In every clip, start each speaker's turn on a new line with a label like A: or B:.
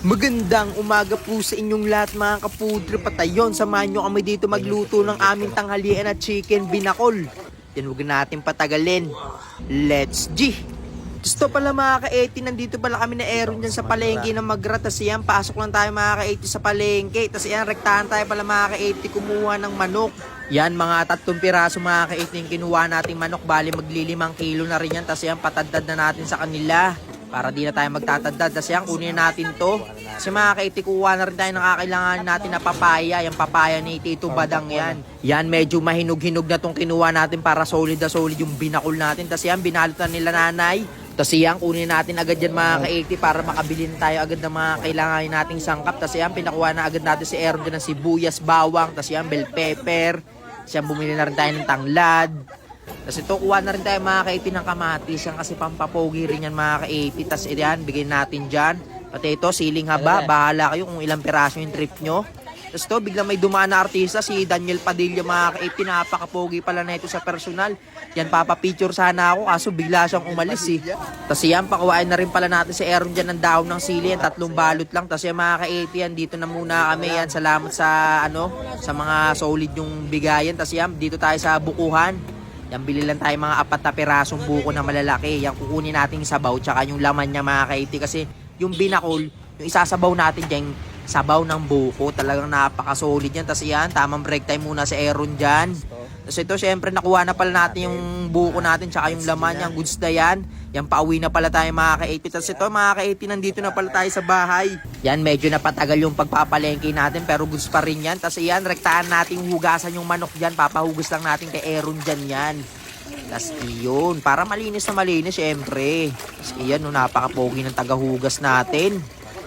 A: Magandang umaga po sa inyong lahat mga kapudre. Patayon, samahan nyo kami dito magluto ng aming tanghalian at chicken binakol. Yan, huwag natin patagalin. Let's G! Gusto pala mga ka-80, nandito pala kami na Aaron dyan sa palengke ng Magra. Tas yan, pasok lang tayo mga ka-80 sa palengke. Tas yan, rektahan tayo pala mga ka-80 kumuha ng manok. Yan, mga 3 piraso mga ka-80 yung kinuha nating manok. Bali, magli 5 kilo na rin yan. Tas yan, patadad na natin sa kanila para di na tayo magtatadad. Tas yan, kunin natin to. Kasi mga ka-80, kuha na rin tayo ng kakailangan natin na papaya. Yung papaya ni Tito Badang yan. Yan, medyo mahinog-hinog na tong kinuha natin para solid na solid yung binakol natin. Tas yan, binalot na nila nanay. Tas yan, kunin natin agad yan mga ka-80 para makabili tayo agad ng mga kailangan nating sangkap. Tas yan, pinakuha na agad natin si Aaron dyan ng sibuyas, bawang. Tas yan, bell pepper. Tas yan, bumili na rin tayo ng tanglad. Tas ito, kuha na rin tayo mga ka-80 ng kamatis. Yan kasi pampapogi rin yan mga ka-80. Tas yan, bigyan natin dyan. Pati ito, siling haba. Bahala kayo kung ilang piraso yung trip nyo. Tapos ito, biglang may dumaan na artista, si Daniel Padilla mga ka-80. Napakapogi pala na ito sa personal. Yan, papapicture sana ako, kaso bigla siyang umalis eh. Tapos yan, pakuhain na rin pala natin si Aaron dyan ng dahon ng sili. Yan, 3 balot lang. Tapos yan mga ka-80, yan, dito na muna kami. Yan, salamat sa sa mga solid yung bigayan. Tapos yan, dito tayo sa bukuhan. Yan, bili lang tayo mga 4 na pirasong buko na malalaki. Yan, kukunin natin yung sabaw, tsaka yung laman niya mga ka-80. Kasi yung binakol, yung isasabaw natin dyan, sabaw ng buko, talagang napaka-solid yan. Tapos yan, tamang break time muna si Aaron dyan. Tapos ito, syempre, nakuha na pala natin yung buko natin, tsaka yung laman, yung goods na yan. Yan, pauwi na pala tayo mga ka-80. Tapos ito, mga ka-80, nandito na pala tayo sa bahay. Yan, medyo napatagal yung pagpapalengke natin, pero goods pa rin yan. Tapos yan, rektahan natin hugasan yung manok dyan. Papahugas lang natin kay Aaron dyan yan. Tapos iyon, para malinis na malinis, syempre. Tapos iyan, no, napakapogi ng tagahugas natin.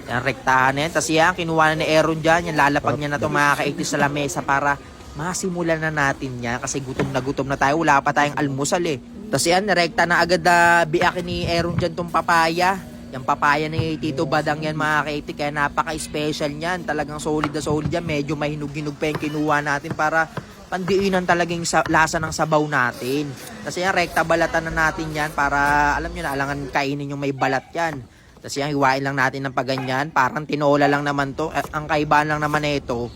A: Yan, rektahan na yan. Tapos yan, kinuha na ni Aaron dyan. Yan, lalapag niya na ito mga ka-80 sa lamesa para masimulan na natin yan. Kasi gutom na tayo. Wala pa tayong almusal eh. Tapos yan, rekta na agad na biakin ni Aaron dyan itong papaya. Yung papaya ni Tito Badang yan mga ka-80. Kaya napaka-special yan. Talagang solid na solid yan. Medyo mahinog-hinog pa yung kinuha natin para pandiinan talagang lasa ng sabaw natin. Kasi yan, rekta balatan na natin yan para, alam nyo na, alangan kainin yung may balat yan. Tapos yan, hiwain lang natin ng paganyan. Parang tinola lang naman to. Ang kaibahan lang naman ito,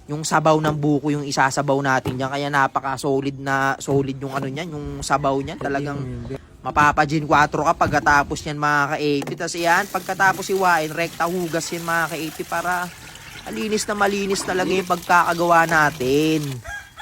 A: yung sabaw ng buko yung isasabaw natin yan. Kaya napaka-solid na, solid yung ano niyan, yung sabaw niyan. Talagang mapapagin 4 ka pagkatapos yan mga ka-80. Tapos yan, pagkatapos hiwain, rekta hugas yan mga ka-80 para malinis talaga yung pagkakagawa natin.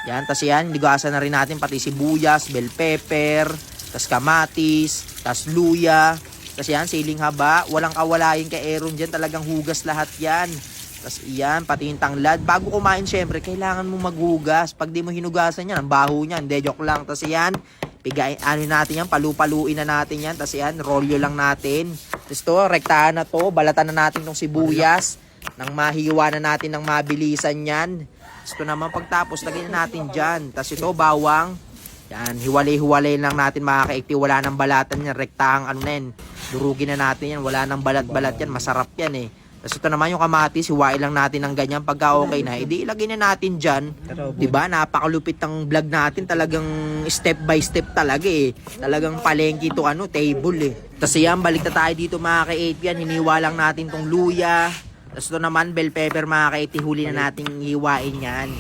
A: Yan, tas yan, ligasan na rin natin pati sibuyas, bell pepper, tas kamatis, tas luya, tas yan, siling haba. Walang kawalayin kay Aaron dyan, talagang hugas lahat yan. Tas yan, pati yung tanglad. Bago kumain, syempre, kailangan mo maghugas. Pag di mo hinugasan yan, ang baho niyan, hindi, joke lang. Tas yan, pigain, ano natin yan, palupaluin na natin yan. Tas yan, rolyo lang natin. Tas to, rektahan na to, balatan na natin tong sibuyas. Nang mahiwa na natin ng mabilisan yan. Ito naman pagtapos, lagyan natin dyan. Tapos ito, bawang. Yan, hiwalay-hiwalay lang natin mga ka-80. Wala nang balatan yan. Rektahang ano na yan. Durugin na natin yan. Wala nang balat-balat yan. Masarap yan eh. Tapos ito naman yung kamatis. Hiwain lang natin ng ganyan. Pagka okay na, edi ilagay na natin dyan. Diba? Napakalupit ng vlog natin. Talagang step by step talaga eh. Talagang palengke to ano, table eh. Tapos yan, balik na tayo dito mga ka-80 yan. Hiniwa lang natin tong luya. Tapos ito naman, bell pepper mga ka-80, huli na nating hiwain yan.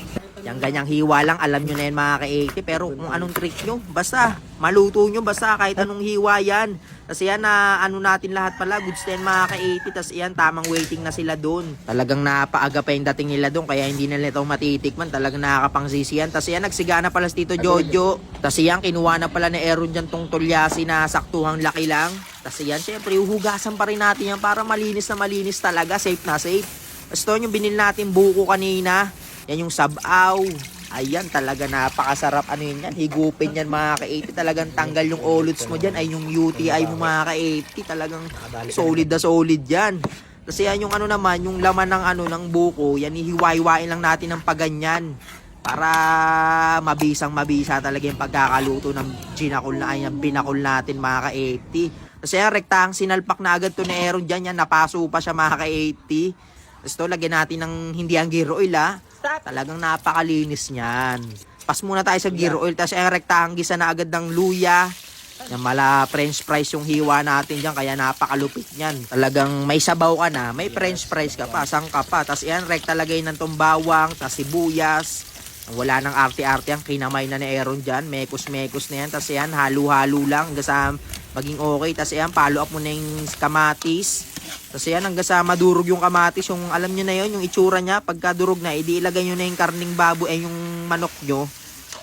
A: Yung ganyang hiwa lang, alam nyo na yan mga ka-80. Pero kung anong trick nyo, basta maluto nyo, basta kahit anong hiwa yan. Tapos yan, na ano natin lahat pala, goods na yan mga ka-80. Tapos yan, tamang waiting na sila doon. Talagang napaaga pa yung dating nila doon, kaya hindi nila ito matitikman. Talagang nakakapangsisiyan. Tapos yan, nagsigana pala si Tito Jojo. Tapos yan, kinuha na pala ni Aaron dyan tong tulyasi na saktuhang laki lang. Tapos yan, syempre, uhugasan pa rin natin yan para malinis na malinis talaga, safe na safe. Tapos ito yung binili natin buko kanina. Yan yung sabaw. Ayan, talaga napakasarap. Ano yun yan? Higupin yan mga ka-80. Talagang tanggal yung olots mo dyan. Ay yung UTI mo mga ka-80. Talagang solid na solid yan. Kasi yan yung ano naman, yung laman ng ano ng buko. Yan, hihiwa-hiwain lang natin ng paganyan. Para mabisang-mabisa talaga yung pagkakaluto ng ginakol na ay binakol natin mga ka-80. Kasi yan, rektahang sinalpak na agad to ni Aaron dyan. Yan, napaso pa siya mga ka-80. Tapos ito, lagyan natin ng hindi ang gear oil ha. Talagang napakalinis niyan. Pas muna tayo sa gear oil. Tapos ay rektahang gisa na agad ng luya. Na mala french fries yung hiwa natin dyan, kaya napakalupit niyan. Talagang may sabaw ka na, may french fries ka pa, sangka pa. Tapos yan, rekta lagay ng tong bawang, tas sibuyas. Wala nang arte-arte yan, kinamay na ni Aaron dyan, mekos-mekos na yan. Tapos yan, halo-halo lang hanggang sa maging okay. Tapos yan, follow up mo na yung kamatis. Tapos yan, hanggang sa madurog yung kamatis, yung alam nyo na yun, yung itsura niya, pagka durog na, edi ilagay nyo na yung karning baboy, yung manok nyo.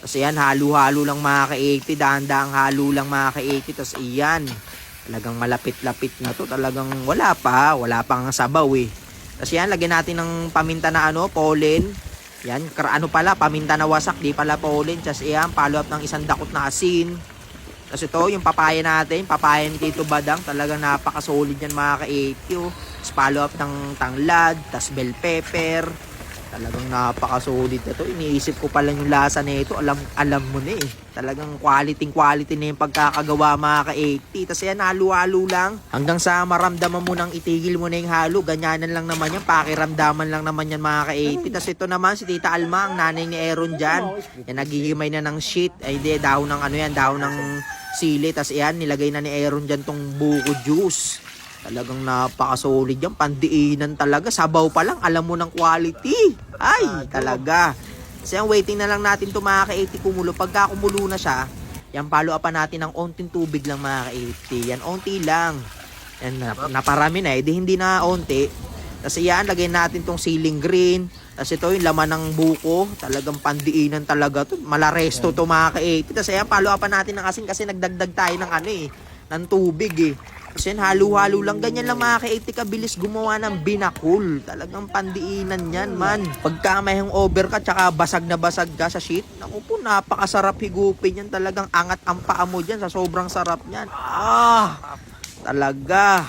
A: Tapos ayan, halo-halo lang mga ka-80, dahan-dahang halo lang mga ka-80. Tapos iyan, talagang malapit-lapit na to. Talagang wala pang sabaw eh. Tapos yan, lagyan natin ng paminta na pollen. Yan, paminta na wasak, di pala pollen. Tapos iyan, follow up ng isang dakot na asin. Tapos ito, yung papaya natin, papaya ni Tito Badang. Talagang napaka-solid yan mga ka-80. Oh. Tapos follow up ng tanglad, tapos bell pepper. Talagang napaka-solid na to. Iniisip ko pala yung lasa nito. Alam mo na eh. Talagang quality na yung pagkakagawa mga ka-80. Tapos yan, halo-halo lang. Hanggang sa maramdaman mo nang itigil mo na yung halo. Ganyanan lang naman yan. Pakiramdaman lang naman yan mga ka-80. Tapos ito naman, si Tita Alma, ang nanay ni Aaron dyan. Yan, nagigimay na ng shit. Ay hindi, dahon ng dahon ng sili. Tapos yan, nilagay na ni Aaron dyan tong buko juice. Talagang napaka-solid yan. Pandiinan talaga. Sabaw pa lang. Alam mo ng quality. Ay, talaga. Kasi ang waiting na lang natin ito mga ka-80 kumulo. Pagka kumulo na siya, yan follow upan natin ng onting tubig lang mga ka-80. Yan, onti lang. Yan, naparami na eh. Di hindi na onti. Tapos yan, lagyan natin tong ceiling green. Tapos ito yung laman ng buko. Talagang pandiinan talaga to. Malaresto to mga ka-80. Tapos yan, follow upan natin ng asin kasi nagdagdag tayo ng ng tubig eh. Kasi halo-halo lang. Ganyan lang mga ka-80 kabilis gumawa ng binakol. Talagang pandiinan yan man. Pagka may over ka tsaka basag na basag ka sa sheet, naku po, napakasarap higupin yan. Talagang angat ang paa mo dyan sa sobrang sarap yan. Talaga.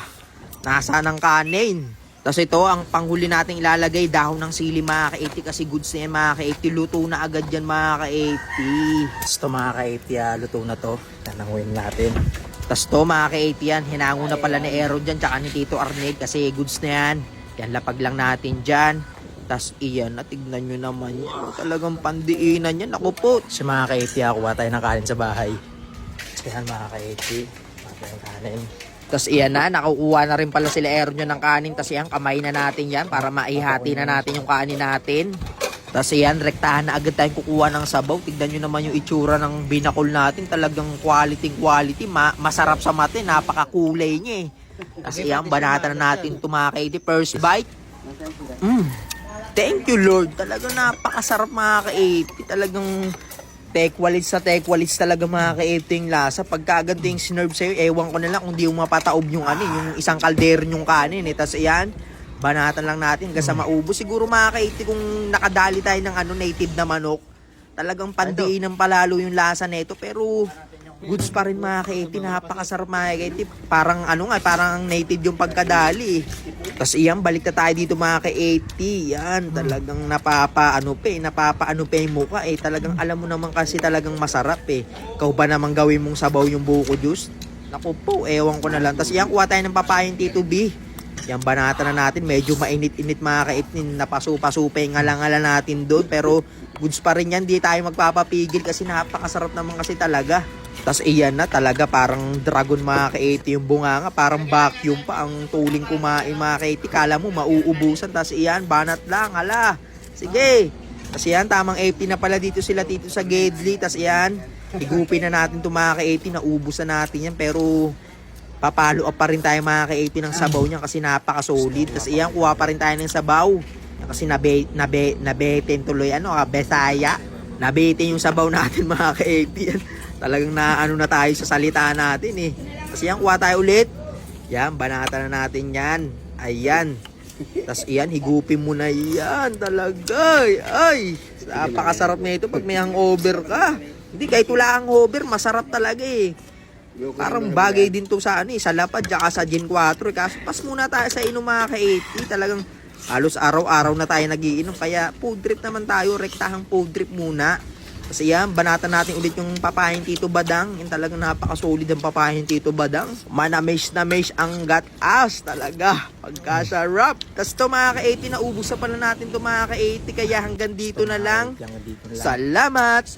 A: Nasa ng kanin. Tapos ito, ang panghuli nating ilalagay, dahon ng sili mga ka-80 kasi goods na yan mga ka-80. Luto na agad yan mga ka-80. Ito mga ka-80, luto na to. Tananguin natin. Tapos to mga ka-80 yan, hinango na pala ni Aaron dyan, tsaka ni Tito Arneg kasi goods na yan. Yan, lapag lang natin dyan. Tapos iyan, natignan nyo naman yan. Talagang pandiinan yan. Ako po. Si mga ka-80, kuha tayo ng kanin sa bahay. Yan mga ka-80, kuha tayo ng kanin. Tapos iyan na, nakukuha na rin pala sila Aaron dyan ng kanin. Tapos yan, kamay na natin yan para maihati na natin yung kanin natin. Tapos yan, rektahan na agad tayong kukuha ng sabaw. Tignan nyo naman yung itsura ng binakol natin. Talagang quality. Masarap sa mata. Napakakulay niya eh. Tapos yan, banatan na natin tumakay. First bite. Thank you Lord. Talagang napakasarap mga ka-80. Talagang tekwalits talaga mga ka-80 yung lasa. Pagkaganto yung sinerve sa'yo, ewan ko na lang kung di mo mapataob yung yung isang kalder yung kanin eh. Tapos yan, banatan lang natin hanggang sa maubos. Siguro mga ka-80 kung nakadali tayo ng native na manok, talagang pandiinan palalo yung lasa nito. Pero goods pa rin mga ka-80. Napakasarap mga ka-80. Parang parang native yung pagkadali. Tapos iyan, balik na tayo dito mga ka-80. Yan, talagang napapaano pa yung mukha eh. Talagang alam mo naman kasi talagang masarap eh. Ikaw ba naman gawin mong sabaw yung buko juice? Naku po, ewan ko na lang. Tapos iyan, kuha tayo ng papayang Tito B. Yan, banata na natin. Medyo mainit-init mga ka-80. Napasupa-supa yung ngala-ngala natin doon. Pero goods pa rin yan. Di tayo magpapapigil kasi napakasarap naman kasi talaga. Tapos iyan na talaga. Parang dragon mga ka-80 yung bunganga. Parang vacuum pa ang tuling kumain mga ka-80. Kala mo mauubusan. Tapos iyan, banat lang. Hala. Sige. Tapos iyan, tamang 80 na pala dito sila dito sa Gedli. Tapos iyan, higupin na natin ito mga ka-80. Naubusan natin yan. Pero papalo up pa rin tayo mga ka-80 ng sabaw niya kasi napaka-solid. Tapos iyan, kuha pa rin tayo ng sabaw. Kasi nabetin tuloy, besaya. Nabetin yung sabaw natin mga ka-80 yan. Talagang na tayo sa salita natin eh. Tapos iyan, kuha tayo ulit. Yan, banata na natin yan. Ayan. Tapos iyan, higupin mo na yan. Talaga. Ay, napakasarap na ito pag may hangover ka. Hindi, kahit wala hangover, masarap talaga eh. Parang bagay din to sa sa lapad tsaka sa Gen 4 eh. Kaso pas muna tayo sa inom mga ka-80. Talagang halos araw-araw na tayo nagiinom. Kaya food trip naman tayo. Rektahang food trip muna. Kasi yan, banatan natin ulit yung papayang Tito Badang. Yung talagang napaka-solid ang papayang Tito Badang. Manamesh na mesh ang gat-as. Talaga, pagkasarap. Tapos to mga ka-80, naubos na pala natin to mga ka-80. Kaya hanggang dito na lang. Salamat.